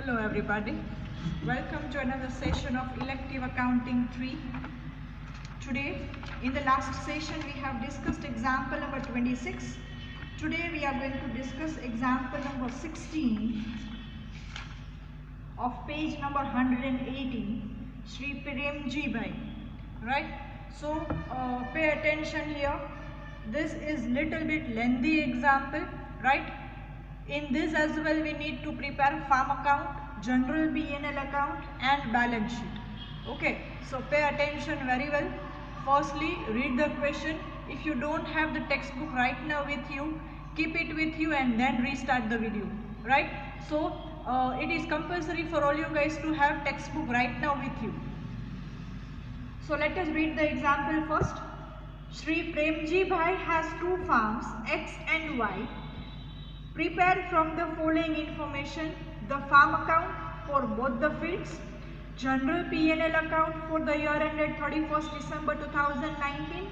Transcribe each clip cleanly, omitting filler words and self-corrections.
Hello everybody, welcome to another session of Elective Accounting 3. Today, in the last session we have discussed example number 26. Today we are going to discuss example number 16 of page number 118, Shri Premji Bhai. Right? So pay attention here. This is little bit lengthy example, right? In this as well we need to prepare farm account, general P&L account and balance sheet. Okay, so pay attention very well. Firstly, read the question. If you don't have the textbook right now with you, keep it with you and then restart the video, right? So it is compulsory for all you guys to have textbook right now with you. So let us read the example first. Shri Premji Bhai has two farms, X and Y. Prepare from the following information the farm account for both the fields, general P&L account for the year ended 31st December 2019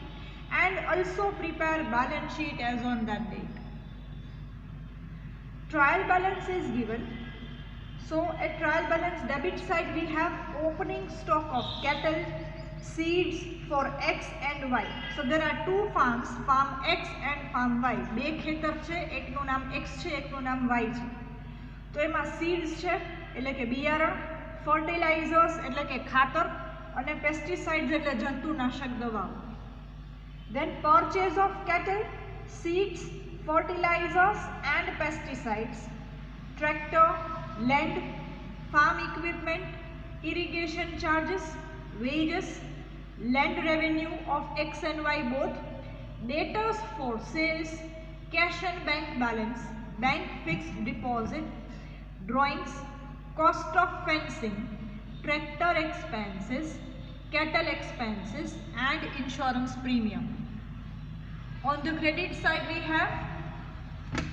and also prepare balance sheet as on that date. Trial balance is given. So at trial balance debit side we have opening stock of cattle, seeds for X and Y. So there are two farms, farm X and farm Y. બે ખેતર છે, એકનું નામ X છે, એકનું નામ Y છે. તો એમાં seeds છે એટલે કે બિયારણ, fertilizers એટલે કે ખાતર અને pesticides એટલે જંતુનાશક દવાઓ. Then purchase of cattle, seeds, fertilizers and pesticides, tractor, land, farm equipment, irrigation charges, wages, land revenue of X and Y both, debtors for sales, cash and bank balance, bank fixed deposit, drawings, cost of fencing, tractor expenses, cattle expenses and insurance premium. On the credit side we have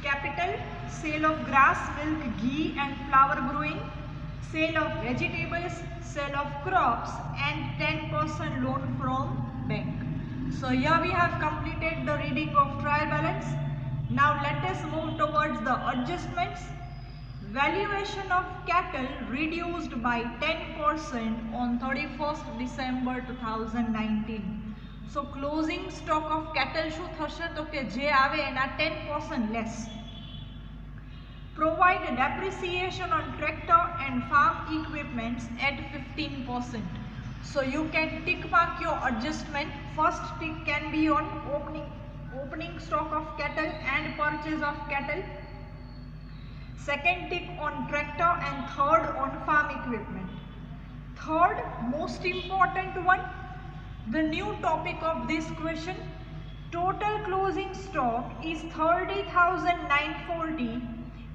capital, sale of grass, milk, ghee and flour growing, sale of vegetables, sale of crops and 10% loan from bank. So here we have completed the reading of trial balance. Now let us move towards the adjustments. Valuation of cattle reduced by 10% on 31st December 2019. So closing stock of cattle શું થશે તો કે જે આવે એના 10% less. Provide depreciation on tractor and farm equipments at 15%. So you can tick mark your adjustment. First tick can be on opening stock of cattle and purchase of cattle. Second tick on tractor and third on farm equipment. Third most important one, the new topic of this question, total closing stock is 30,940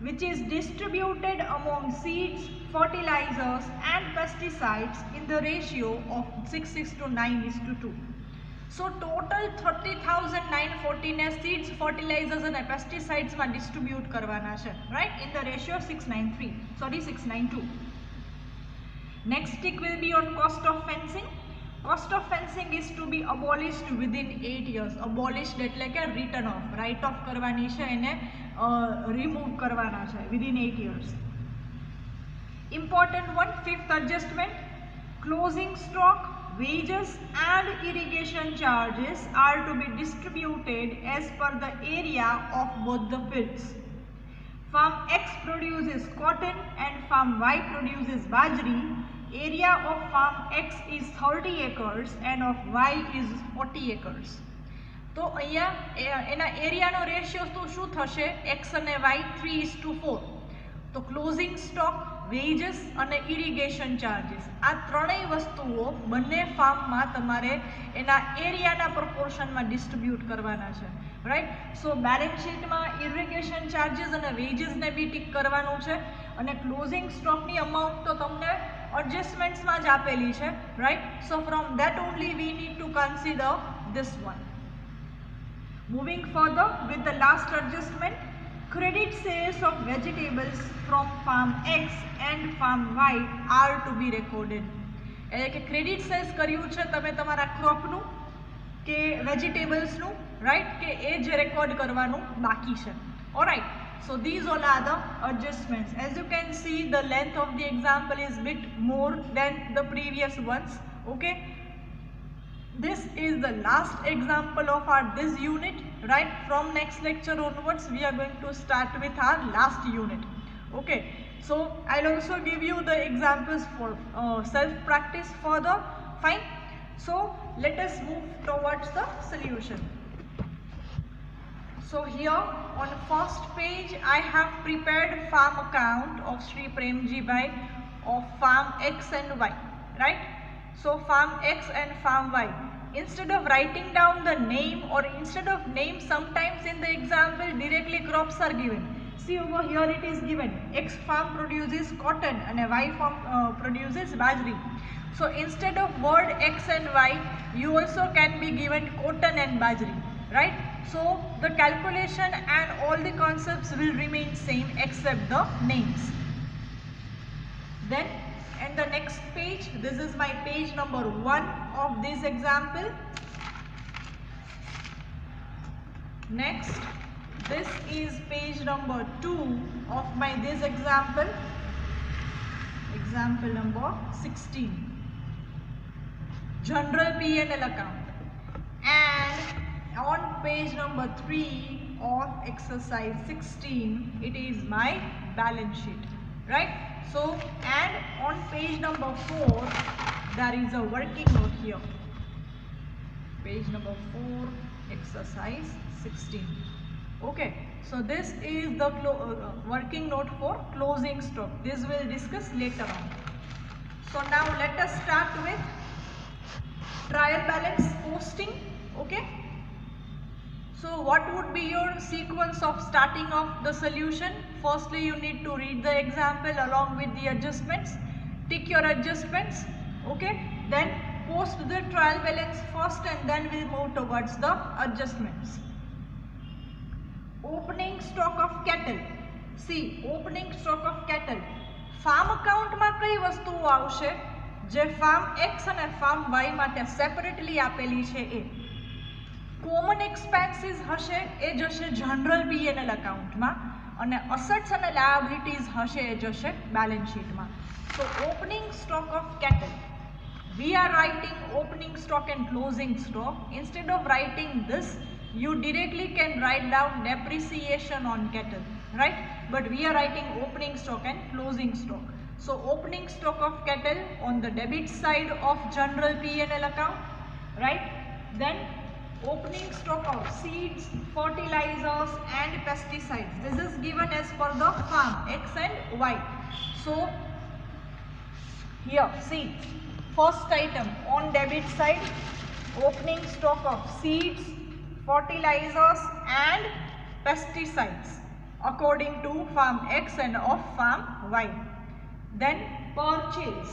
which is distributed among seeds, fertilizers and pesticides in the ratio of 6:9:2. So total 30,940 ને seeds, fertilizers and pesticides માં distribute કરવાના છે, right? In the ratio 6:9:2. Next tick will be on cost of fencing. Cost of fencing is to be abolished within 8 years. Abolished એટલે કે written off, write off કરવાની છે એને remove કરવાના છે within 8 years. Important one, fifth adjustment, closing stock, wages and irrigation charges are to be distributed as per the area of both the fields. Farm X produces cotton and farm Y produces bajri. Area of farm X is 30 acres and of Y is 40 acres. તો અહીંયા એના એરિયાનો ratio તો શું થશે X અને Y 3:4. તો closing stock, veggies અને irrigation charges આ ત્રણેય વસ્તુઓ બંને ફાર્મમાં તમારે એના એરિયાના પ્રપોર્શનમાં ડિસ્ટ્રીબ્યુટ કરવાના છે, રાઈટ? સો બેલેન્સ શીટમાં ઇરિગેશન ચાર્જીસ અને વેજીસને બી ટીક કરવાનું છે અને ક્લોઝિંગ સ્ટોકની અમાઉન્ટ તો તમને એડજસ્ટમેન્ટ્સમાં જ આપેલી છે, right? So from that only we need to consider this one. Moving further with the last adjustment, credit sales of vegetables from farm X and farm Y are to be recorded. એટલે કે credit cells કર્યું છે તમે તમારા ક્રોપનું કે વેજીટેબલ્સનું, right? કે એ જ record કરવાનું બાકી છે. Alright, So these all are the adjustments. As you can see, the length of the example is bit more than the previous ones. Okay. This is the last example of our this unit, right? From next lecture onwards, we are going to start with our last unit. Okay. So I'll also give you the examples for self-practice further. Fine. So let us move towards the solution. So here on first page I have prepared farm account of Sri Premji Bhai of farm X and Y, right? So farm X and farm Y. Instead of writing down the name or instead of name, sometimes in the example directly crops are given. See over here it is given X farm produces cotton and Y farm produces bajri. So instead of word X and Y, you also can be given cotton and bajri, right? So the calculation and all the concepts will remain same except the names. Then and the next page, this is my page number 1 of this example. Next, this is page number 2 of my this example. Example number 16. General P&L account. And on page number 3 of exercise 16, it is my balance sheet, right? So, and on page number 4, there is a working note here. Page number 4, exercise 16. Okay, so this is the working note for closing stock. This we'll discuss later on. So now let us start with trial balance posting. Okay. So what would be your sequence of starting off the solution? Firstly, you need to read the example along with the adjustments. Tick your adjustments. Okay. Then post the trial balance first and then we'll move towards the adjustments. Opening stock of cattle. See, opening stock of cattle. Farm account માં કઈ વસ્તુઓ આવશે? જે farm X અને farm Y માટે separately આપેલી છે એ. Common expenses હશે એ જશે general P&L account માં અને assets અને liabilities હશે એ જશે balance sheet માં. So opening stock of cattle. We are writing opening stock and closing stock. Instead of writing this, you directly can write down depreciation on cattle, right? But we are writing opening stock and closing stock. So opening stock of cattle on the debit side of general P&L account, right? Then opening stock of seeds, fertilizers and pesticides. This is given as per the farm X and Y. So here see, first item on debit side, opening stock of seeds, fertilizers and pesticides according to farm X and of farm Y. Then purchase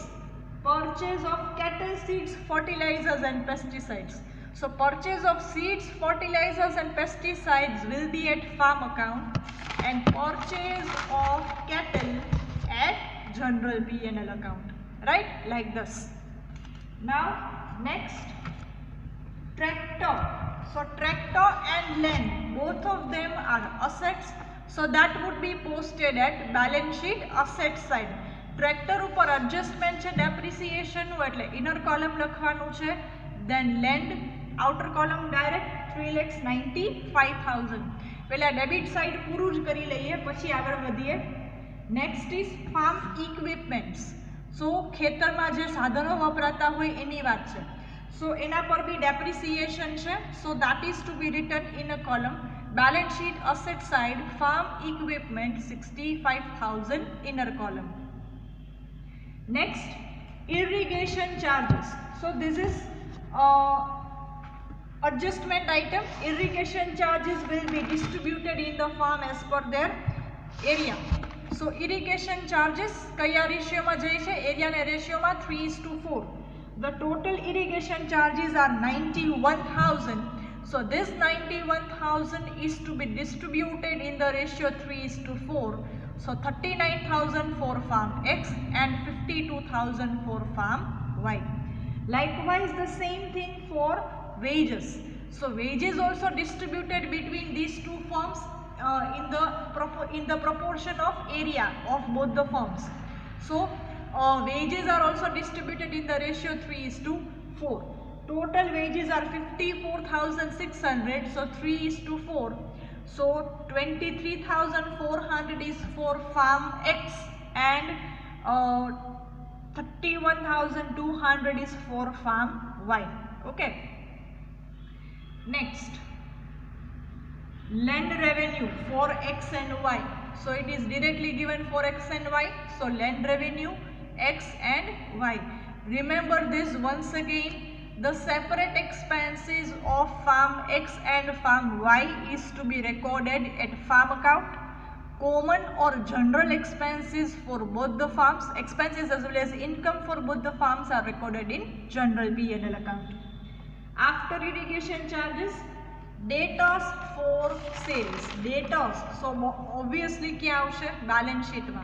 of cattle, seeds, fertilizers and pesticides. So purchase of seeds, fertilizers and pesticides will be at farm account and purchase of cattle at general P&L account, right? Like this. Now next, tractor. So tractor and land, both of them are assets. So that would be posted at balance sheet asset side. Tractor ઉપર adjustment છે depreciation નું એટલે inner column લખવાનું છે. Then land outer column direct 3,95,000. પહેલા debit side પૂરું જ કરી લઈએ પછી આગળ વધીએ. Next is farm equipments. So ખેતરમાં જે સાધનો વપરાતા હોય એની વાત છે. So એના પર બી depreciation છે. So that is to be written in a column. Balance sheet asset side farm equipment 65,000 inner column. Next, irrigation charges. So this is adjustment item. Irrigation charges will be distributed in the farm as per their area. So irrigation charges કયા રેશિયોમાં જાય છે? એરિયાના રેશિયોમાં 3:4. The total irrigation charges are 91,000. So this 91,000 is to be distributed in the ratio 3:4. So 39,000 for farm X and 52,000 for farm Y. Likewise the same thing for wages. So wages also distributed between these two farms in the proportion of area of both the firms. So wages are also distributed in the ratio 3:4. Total wages are 54,600, so 3:4. So 23,400 is for farm X and 31,200 is for farm Y. Okay. Next, land revenue for X and Y. So it is directly given for X and Y. So land revenue X and Y. Remember this once again. The separate expenses of farm X and farm Y is to be recorded at farm account. Common or general expenses for both the farms, expenses as well as income for both the farms are recorded in general P&L account. After irrigation charges, debtors for sales. Debtors, so obviously kya avse? Balance sheet ma.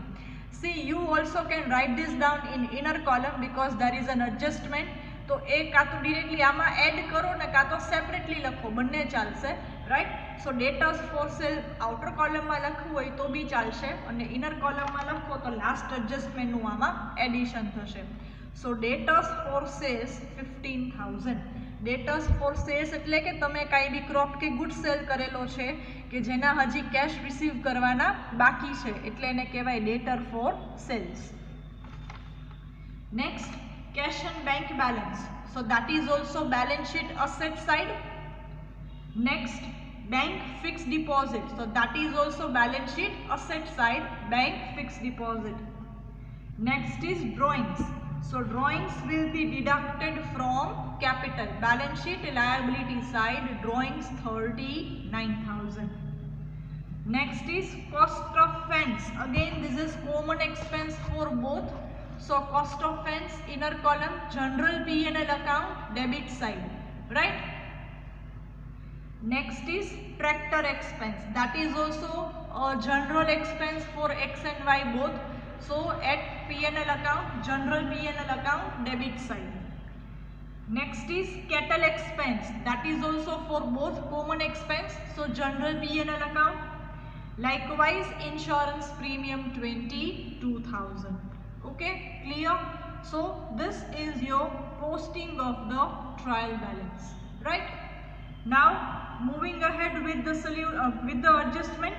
See, you also can write this down in inner column because there is an adjustment. તો એ કાં તો directly આમાં add કરો ને કાં તો separately લખો, બંને ચાલશે, right. So debtors for sale outer કોલમમાં લખવું હોય તો બી ચાલશે અને ઇનર કોલમમાં લખો તો લાસ્ટ એડજસ્ટમેન્ટનું આમાં એડિશન થશે. So debtors for sales 15,000. Debtors for sales એટલે કે તમે કાંઈ બી ક્રોપ કે ગુડ સેલ કરેલો છે કે જેના હજી કેશ રિસીવ કરવાના બાકી છે એટલે એને કહેવાય debtor for sales. Next, cash and bank balance. So that is also balance sheet asset side. Next, bank fixed deposit. So that is also balance sheet asset side, bank fixed deposit. Next is drawings. So drawings will be deducted from capital. Balance sheet liability side, drawings 39,000. Next is cost of fence. Again this is common expense for both. So cost of fence, inner column, general P&L account, debit side, right? Next is tractor expense. That is also a general expense for X and Y both. So at P&L account, general P&L account, debit side. Next is cattle expense. That is also for both common expense. So general P&L account. Likewise, insurance premium 22,000. Okay, clear? So this is your posting of the trial balance, right? Now moving ahead with the adjustment.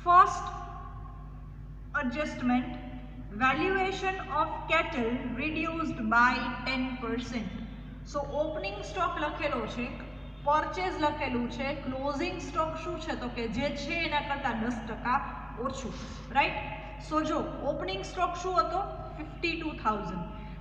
First adjustment, valuation of cattle reduced by 10%. So opening stock લખેલો છે, purchase લખેલું છે, closing stock શું છે તો કે જે છે એના કરતા 10% ઓછું, right? સો જો ઓપનિંગ સ્ટોક શું હતો 52,000,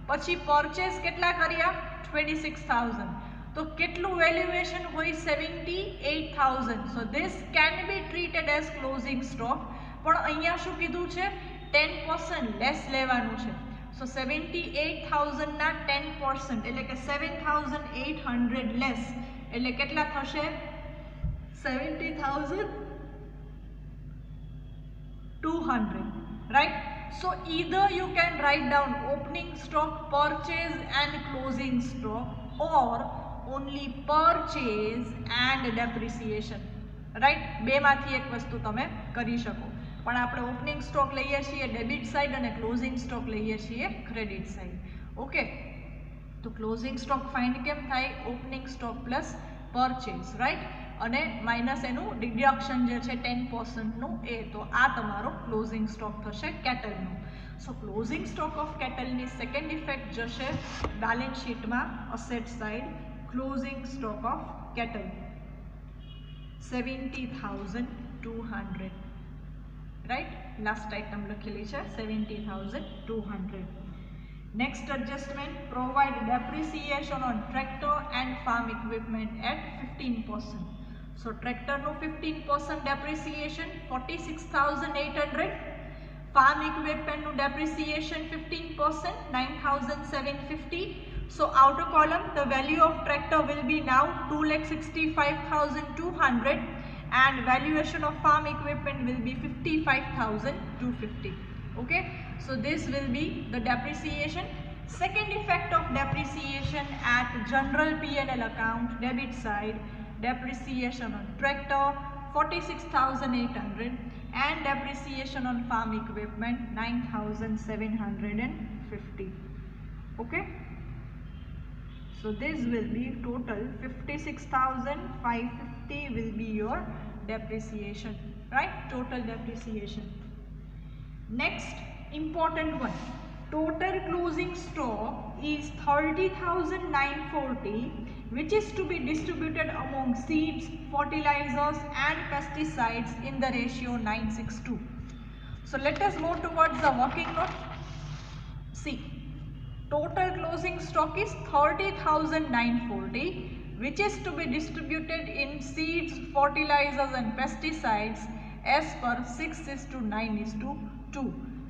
પછી પરચેસ કેટલા કર્યા 26,000, તો કેટલું વેલ્યુએશન હોય 78,000. So this can be treated as closing stock, પણ અહીંયા શું કીધું છે 10% લેસ લેવાનું છે. સો 78,000 ના 10% એટલે કે 7,800 લેસ એટલે કેટલા થશે 70,200. Right? So either you can write down opening stock, purchase and closing stock, or only purchase and depreciation. Right? બેમાંથી એક વસ્તુ તમે કરી શકો, પણ આપણે ઓપનિંગ સ્ટોક લઈએ છીએ ડેબિટ સાઇડ અને ક્લોઝિંગ સ્ટોક લઈએ છીએ ક્રેડિટ સાઇડ. ઓકે, તો ક્લોઝિંગ સ્ટોક ફાઇન્ડ કેમ થાય? Opening stock plus purchase, right, અને માઇનસ એનું ડિડક્શન જે છે 10%નું એ, તો આ તમારો ક્લોઝિંગ સ્ટોક થશે કેટલનું. સો ક્લોઝિંગ સ્ટોક ઓફ કેટલની સેકન્ડ ઇફેક્ટ જશે બેલેન્સ શીટમાં asset side, closing stock of cattle 70,200, right, last item લખેલી છે 70,200. Next adjustment, provide depreciation on tractor and farm equipment at 15%. So tractor no 15% depreciation 46,800, farm equipment no depreciation 15% 9,750. So outer column the value of tractor will be now 2,65,200 and valuation of farm equipment will be 55,250. Okay, so this will be the depreciation. Second effect of depreciation at general P&L account, debit side, depreciation on tractor, 46,800 and depreciation on farm equipment 9,750. Okay, so this will be total 56,550 will be your depreciation, right? Total depreciation. Next important one, total closing stock is 30,940 which is to be distributed among seeds, fertilizers and pesticides in the ratio 9:6:2. So let us move towards the working note. See, total closing stock is 30,940 which is to be distributed in seeds, fertilizers and pesticides as per 6:9:2.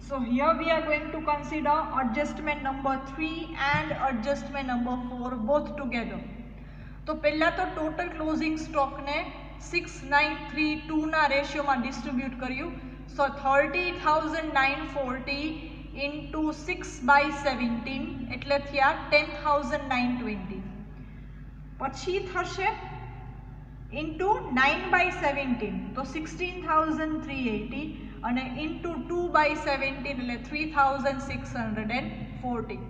So here we are going to consider adjustment number 3 and adjustment number 4 both together. तो पहला तो total closing stock ने 6,932 ना ratio में distribute कर्યું. सो 30,940 into 6/17 એટલે થયા 10,920. પછી થશે into 9/17 તો 16,380 અને into 2/17 એટલે 3,640.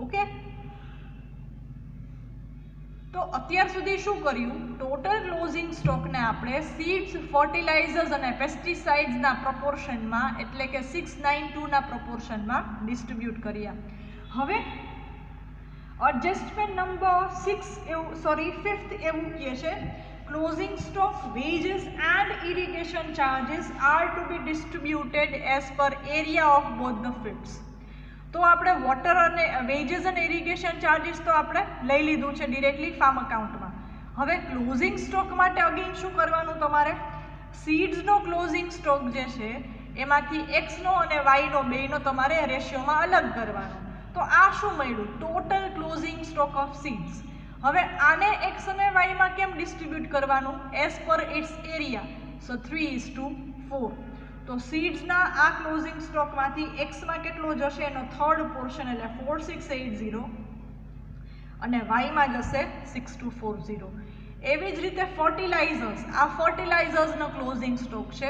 ઓકે, તો અત્યાર સુધી શું કર્યું, ટોટલ ક્લોઝિંગ સ્ટોકને આપણે સીડ્સ, ફર્ટિલાઇઝર્સ અને પેસ્ટિસાઇડ્સના પ્રપોર્શનમાં એટલે કે 6:9:2 ના પ્રપોર્શનમાં ડિસ્ટ્રીબ્યુટ કર્યા. હવે એડજસ્ટમેન્ટ નંબર 5th એવું કહે છે, closing stock wages and irrigation charges are to be distributed as per area of both the fields. તો આપણે વોટર અને વેજીસ અને ઇરિગેશન ચાર્જીસ તો આપણે લઈ લીધું છે ડિરેક્ટલી ફાર્મ અકાઉન્ટમાં. હવે ક્લોઝિંગ સ્ટોક માટે અગેન શું કરવાનું, તમારે સીડ્સનો ક્લોઝિંગ સ્ટોક જે છે એમાંથી એક્સનો અને વાયનો બેયનો તમારે રેશિયોમાં અલગ કરવાનો. તો આ શું મળ્યું, total closing stock of seeds. હવે આને એક્સ અને વાયમાં કેમ ડિસ્ટ્રીબ્યુટ કરવાનું, એઝ પર ઇટ્સ એરિયા. સો 3:4. તો સીડ્સના આ ક્લોઝિંગ સ્ટોકમાંથી એક્સમાં કેટલો જશે એનો થર્ડ પોર્શન એટલે 4680 અને વાયમાં જશે 6240. એવી જ રીતે ફર્ટિલાઇઝર્સ, આ ફર્ટિલાઇઝર્સનો ક્લોઝિંગ સ્ટોક છે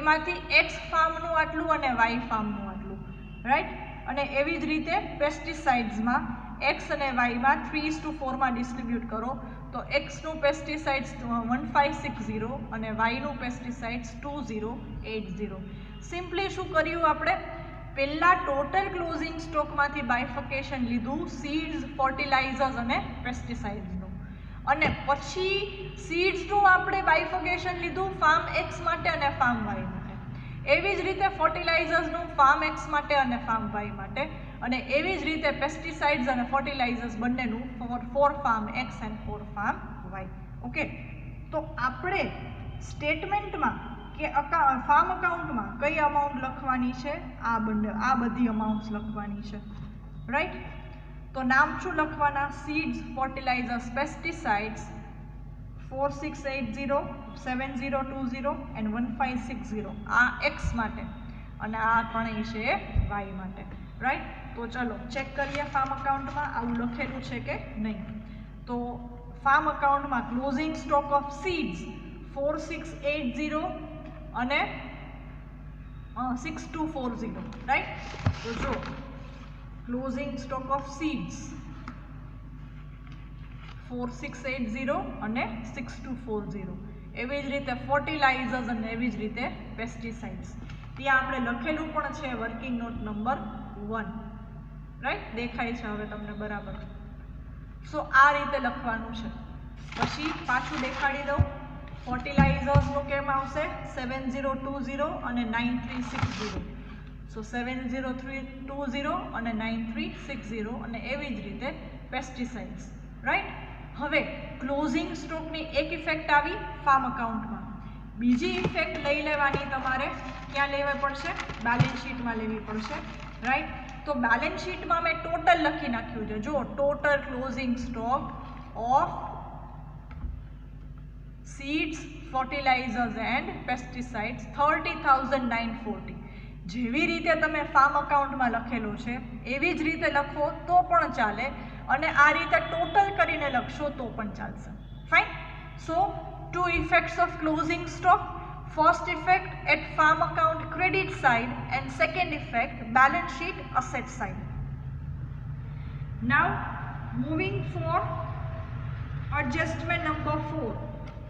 એમાંથી એક્સ ફાર્મનું આટલું અને વાય ફાર્મનું આટલું, રાઈટ. અને એવી જ રીતે પેસ્ટિસાઇડ્સમાં એક્સ અને વાયમાં 3:4માં ડિસ્ટ્રીબ્યુટ કરો તો એક્સનું પેસ્ટિસાઇડ્સ 1560 અને વાયનું પેસ્ટિસાઇડ્સ 2080. સિમ્પલી શું કર્યું આપણે, પહેલાં ટોટલ ક્લોઝિંગ સ્ટોકમાંથી બાયફિકેશન લીધું સીડ્સ, ફર્ટિલાઇઝર્સ અને પેસ્ટિસાઇડ્સનું, અને પછી સીડ્સનું આપણે બાયફિકેશન લીધું ફાર્મ એક્સ માટે અને ફાર્મ વાય માટે. એવી જ રીતે ફર્ટિલાઇઝર્સનું ફાર્મ એક્સ માટે અને ફાર્મ વાય માટે, અને એવી જ રીતે પેસ્ટિસાઇડ્સ અને ફર્ટિલાઇઝર્સ બંનેનું for farm X and for farm Y. Okay, તો આપણે સ્ટેટમેન્ટમાં કે ફાર્મ અકાઉન્ટમાં કઈ અમાઉન્ટ લખવાની છે, આ બધી અમાઉન્ટ્સ લખવાની છે, રાઈટ. તો નામ શું લખવાના, સીડ્સ, ફર્ટિલાઇઝર્સ, પેસ્ટિસાઇડ્સ 4680, 7020 એન્ડ 1560 આ એક્સ માટે અને આ ત્રણેય છે વાય માટે, રાઈટ. તો ચલો ચેક કરીએ ફાર્મ અકાઉન્ટમાં આવું લખેલું છે કે નહીં. તો ફાર્મ અકાઉન્ટમાં ક્લોઝિંગ સ્ટોક ઓફ સીડ્સ 4680 અને 6240, રાઈટ. તો જો ક્લોઝિંગ સ્ટોક ઓફ સીડ્સ 4680 અને 6240, એવી જ રીતે ફર્ટિલાઇઝર્સ અને એવી જ રીતે પેસ્ટિસાઇડ્સ. ત્યાં આપણે લખેલું પણ છે વર્કિંગ નોટ નંબર 1, રાઈટ. દેખાય છે હવે તમને બરાબર. સો આ રીતે લખવાનું છે. પછી પાછું દેખાડી દઉં, ફર્ટિલાઇઝર્સનું કેમ આવશે 7020 અને 9360. સો 70320 અને 9360 અને એવી જ રીતે પેસ્ટિસાઇડ્સ, રાઈટ. હવે ક્લોઝિંગ સ્ટોકની એક ઇફેક્ટ આવી ફાર્મ અકાઉન્ટમાં. બીજી ઇફેક્ટ લઈ લેવાની તમારે ક્યાં લેવી પડશે, બેલેન્સ શીટમાં લેવી પડશે, રાઈટ. તો બેલેન્સ શીટમાં મેં ટોટલ લખી નાખ્યું છે. જો total closing stock of seeds, fertilizers and pesticides 30,940. જેવી રીતે તમે ફાર્મ અકાઉન્ટમાં લખેલું છે એવી જ રીતે લખો તો પણ ચાલે, અને આ રીતે ટોટલ કરીને લખશો તો પણ ચાલશે, fine. So 2 effects of closing stock. first effect at farm account credit side and second effect balance sheet asset side. Now moving for adjustment number 4.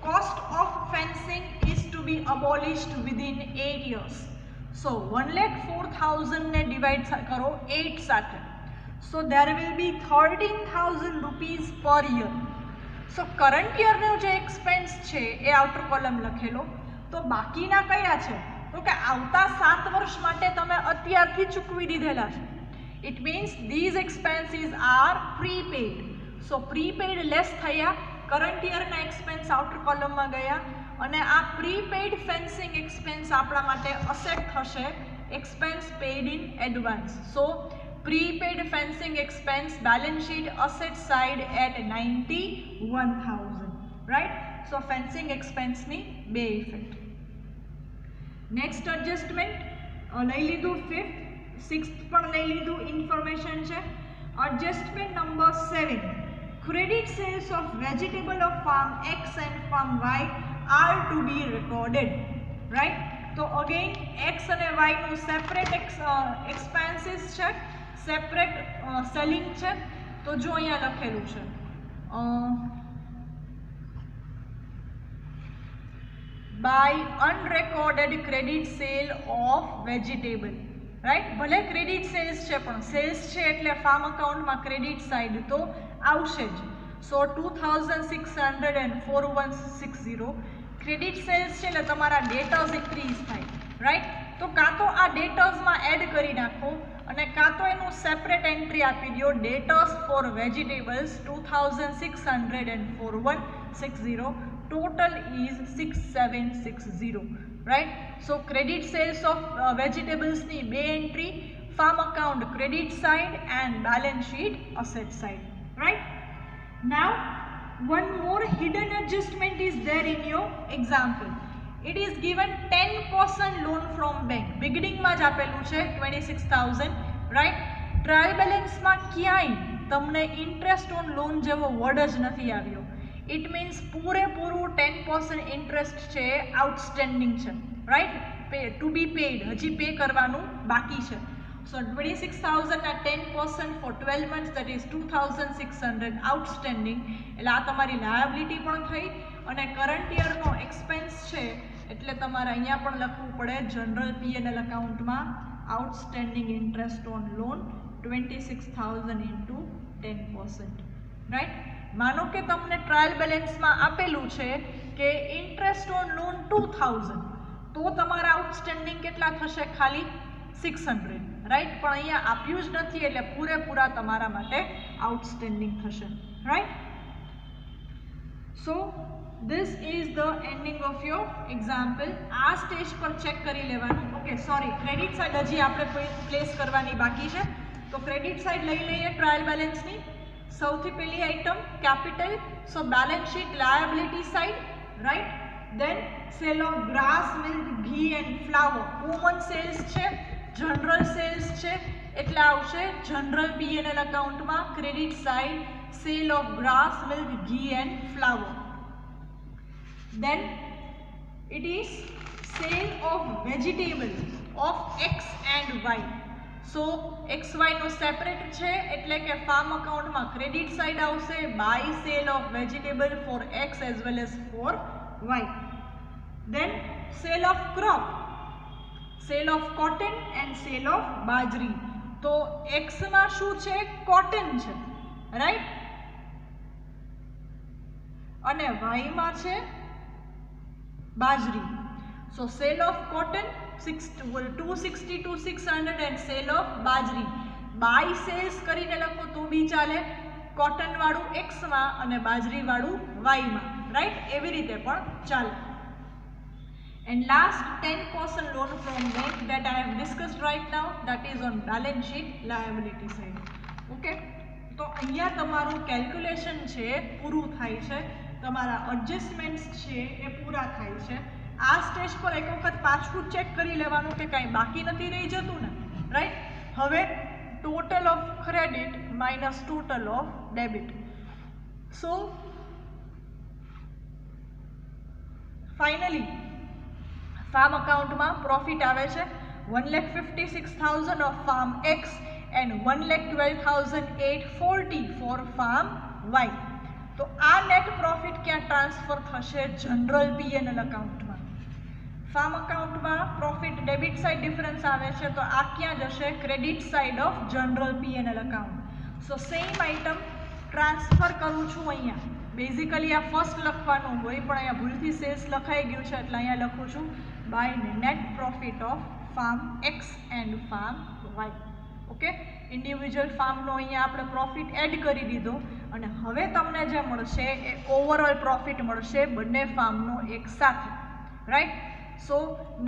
Cost of fencing is to be abolished within 8 years. So 1,04,000 ने divide करो 8 સાથે. So there will be 13,000 rupees per year. So current year નો જે expense છે એ outer column લખેલો. તો બાકીના કયા છે? તો કે આવતા 7 વર્ષ માટે તમે અત્યારથી ચૂકવી દીધેલા છે. It means these expenses are prepaid. So prepaid less થયા, current year ના expense outer column માં ગયા અને આ prepaid fencing expense આપણા માટે asset થશે, expense paid in advance. So prepaid fencing expense balance sheet asset side at 91,000, right? So fencing expense ની બે effect. Next adjustment લઈ લીધું 5th, 6th પણ લઈ લીધું, information છે. Adjustment number 7. Credit sales of vegetable of farm X and farm Y are to be recorded, right? So again X and Y નું separate expenses છે, separate selling છે. તો જો અહીંયા લખેલું છે by unrecorded credit sale of vegetable, right? ભલે credit cells છે પણ સેલ્સ છે એટલે ફાર્મ અકાઉન્ટમાં ક્રેડિટ સાઇડ તો આવશે જ. સો 2,600 and 4160 ક્રેડિટ સેલ્સ છે એટલે તમારા ડેટર્સ ઇન્ક્રીઝ થાય, રાઈટ? તો કાં તો આ ડેટર્સમાં એડ કરી નાખો અને કાં તો એનું સેપરેટ એન્ટ્રી આપી દો, ડેટર્સ four vegetables 2,600 and 4160, total is 6,760, right? So credit sales of vegetables ની બે entry, farm account credit side and balance sheet asset side, right? Now one more hidden adjustment is there in your example. It is given 10% loan from bank. Beginning માં જ આપેલું છે 26,000, right? Trial બેલેન્સમાં ક્યાંય તમને interest on loan જેવો word જ નથી આવ્યો. ઇટ મીન્સ પૂરેપૂરું 10% ઇન્ટરેસ્ટ છે આઉટસ્ટેન્ડિંગ છે, રાઈટ? ટુ બી પેડ, હજી પે કરવાનું બાકી છે. સો 26,000 ના 10% for 12 months, that is 2,600 outstanding. એટલે આ તમારી લાયબિલિટી પણ થઈ અને કરંટ યરનો એક્સપેન્સ છે એટલે તમારે અહીંયા પણ લખવું પડે જનરલ P&L અકાઉન્ટમાં outstanding interest on loan 26,000 into 10%, right? માનો કે તમને ટ્રાયલ બેલેન્સમાં આપેલું છે કે ઇન્ટરેસ્ટ ઓન લોન 2,000, તો તમારા આઉટસ્ટેન્ડિંગ કેટલા થશે? ખાલી 600, રાઈટ? પણ અહીંયા આપ્યું જ નથી એટલે પૂરેપૂરા તમારા માટે આઉટસ્ટેન્ડિંગ થશે, right? So this is the ending of your example. આ સ્ટેજ પર ચેક કરી લેવાનું. ઓકે, સોરી, ક્રેડિટ સાઇડ હજી આપણે પ્લેસ કરવાની બાકી છે. તો ક્રેડિટ સાઇડ લઈ લઈએ ટ્રાયલ બેલેન્સની. સૌથી પહેલી item capital, so balance sheet liability side, right? Then sale of grass, milk, ghee and flower common sales છે, જનરલ સેલ્સ છે એટલે આવશે જનરલ P&L અકાઉન્ટમાં credit side sale of grass, milk, ghee and flower. Then it is sale of vegetable of X and Y. So XY નો separate છે એટલે કે farm અકાઉન્ટમાં ક્રેડિટ સાઇડ આવશે by sale of vegetable for X as well as for Y. Then sale of crop, sale of cotton and sale of બાજરી. તો X માં શું છે? કોટન છે, રાઈટ? અને Y માં છે બાજરી. So sale of cotton 260 to 600 and sale of બાજરી. બાય સેલ્સ કરીને લખો તો બી ચાલે, કોટન વાળું X માં અને બાજરી વાળું Y માં, રાઈટ? એવી રીતે પણ ચાલે. And last 10% loan from bank that I have discussed right now, that is on balance sheet liability side. Okay, તો અહીંયા તમારું કેલ્ક્યુલેશન છે પૂરું થાય છે, તમારા એડજસ્ટમેન્ટ્સ છે એ પૂરા થાય છે. આ સ્ટેજ પર એક વખત પાછું ચેક કરી લેવાનું કે કાંઈ બાકી નથી રહી જતું ને, રાઈટ? હવે total of credit minus total of debit. So finally farm અકાઉન્ટમાં પ્રોફિટ આવે છે 1,56,000 of farm X and 1,12,840 for farm Y. તો આ નેટ પ્રોફિટ ક્યાં ટ્રાન્સફર થશે? જનરલ પીએનએલ અકાઉન્ટમાં. ફાર્મ અકાઉન્ટમાં પ્રોફિટ ડેબિટ સાઇડ ડિફરન્સ આવે છે, તો આ ક્યાં જશે? Credit side of general PNL account. So same item transfer કરું છું અહીંયા. બેઝિકલી આ ફર્સ્ટ લખવાનું હોય, પણ અહીંયા ભૂલથી સેલ્સ લખાઈ ગયું છે એટલે અહીંયા લખું છું by net profit of farm X and firm Y. Okay, individual ફાર્મનો અહીંયા આપણે પ્રોફિટ એડ કરી દીધો અને હવે તમને જે મળશે એ ઓવરઓલ પ્રોફિટ મળશે બંને ફાર્મનો એક સાથે, right? So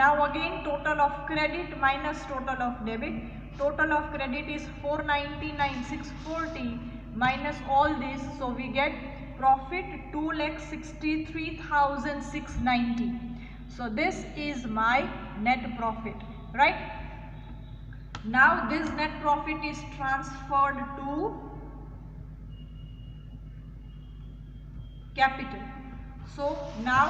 now again total of credit minus total of debit. Total of credit is 499,640 minus all this, so we get profit 2,63,690. So this is my net profit, right? Now this net profit is transferred to capital. So now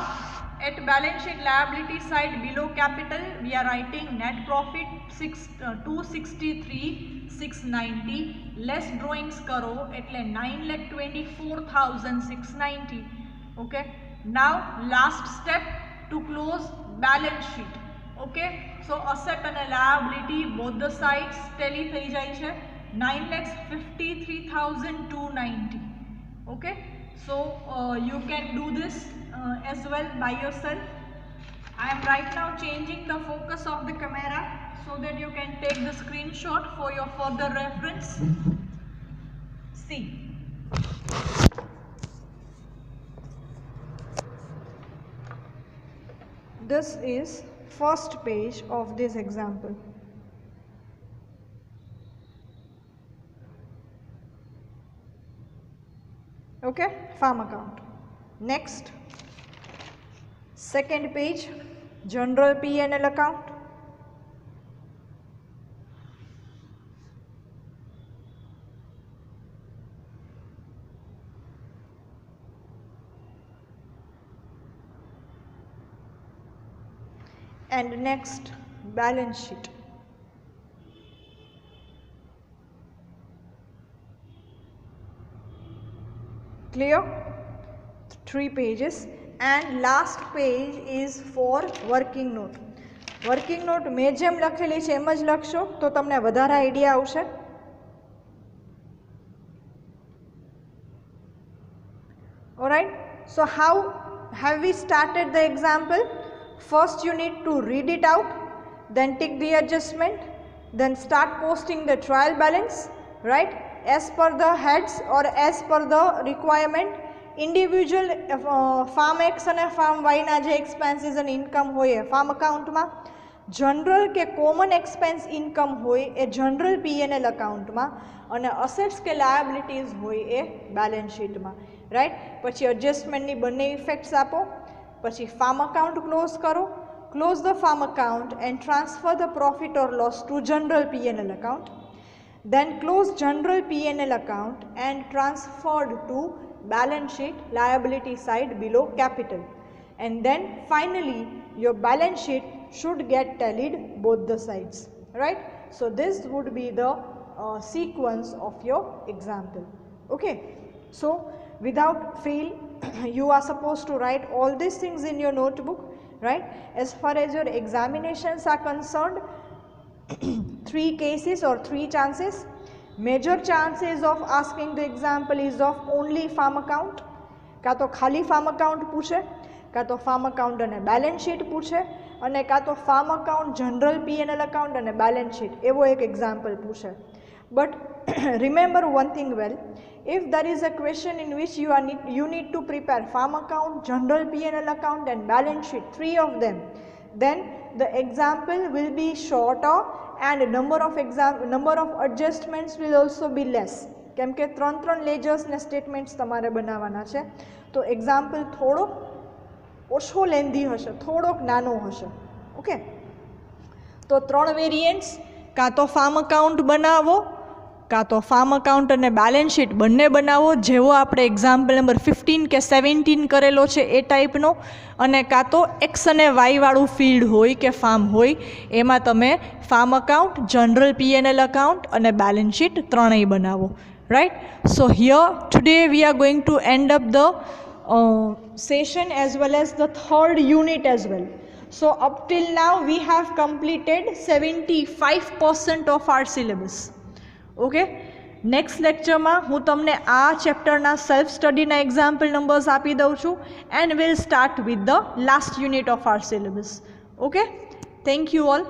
at balance sheet liability side below capital we are writing net profit 263,690 less drawings karo એટલે 9,24,690. okay, now last step to close balance sheet. okay, so asset and liability both the sides tally થઈ જાય છે 9,53,290. okay, so you can do this as well by yourself. I am right now changing the focus of the camera so that you can take the screenshot for your further reference. See, this is first page of this example. okay, farm account. Next, second page, general P&L account. And next, balance sheet. Clear? 3 pages. And last page is for working note. Working note મેં જેમ લખેલી છે એમ જ લખશો તો તમને વધારે idea આવશે. Alright, so how have we started the example? First you need to read it out, then tick the adjustment, then start posting the trial balance, right, as per the heads or as per the requirement. Individual farm x અને farm વાયના જે expenses અને income હોય એ farm અકાઉન્ટમાં, general કે common expense income હોય એ general PNL અકાઉન્ટમાં અને assets કે લાયબિલિટીઝ હોય એ બેલેન્સ શીટમાં, રાઈટ? પછી એડજસ્ટમેન્ટની બંને ઇફેક્ટ્સ આપો, પછી ફાર્મ અકાઉન્ટ ક્લોઝ કરો, close the farm account and transfer the profit or loss to general PNL account, then close general P&L account and transferred to balance sheet liability side below capital, and then finally your balance sheet should get tallied both the sides, right? So this would be the sequence of your example. okay, so without fail you are supposed to write all these things in your notebook, right? As far as your examinations are concerned, 3 cases or 3 chances. Major chances of asking the example is of only farm account, का तो खाली farm account पूछे, का तो farm account અને balance sheet पूछे, અને का तो farm account general P&L account અને balance sheet એવો એક example પૂછે. But remember one thing well, if there is a question in which you need to prepare farm account, general P&L account and balance sheet, 3 of them, then the example will be shorter and number of adjustments will also be less, કેમ કે 3 લેજર્સ ને statements તમારે બનાવવાના છે, તો example થોડો ઓછો lengthy હશે, થોડોક નાનો હશે. ઓકે, તો 3 વેરિયન્ટ્સ, કાં તો ફાર્મ અકાઉન્ટ બનાવો કાં તો ફાર્મ અકાઉન્ટ અને બેલેન્સ શીટ બંને બનાવો, જેવો આપણે એક્ઝામ્પલ નંબર 15 કે 17 કરેલો છે એ ટાઈપનો, અને કાં તો એક્સ અને વાયવાળું ફિલ્ડ હોય કે ફાર્મ હોય એમાં તમે farm account, general P&L account અને બેલેન્સ શીટ ત્રણેય બનાવો. Right. So here today we are going to end up the session as well as the third unit as well. So up till now we have completed 75% of our syllabus. Okay. Next લેક્ચરમાં હું તમને આ ચેપ્ટરના self સ્ટડીના example numbers આપી દઉં છું and will start with the last unit of our syllabus. Okay. Thank you all.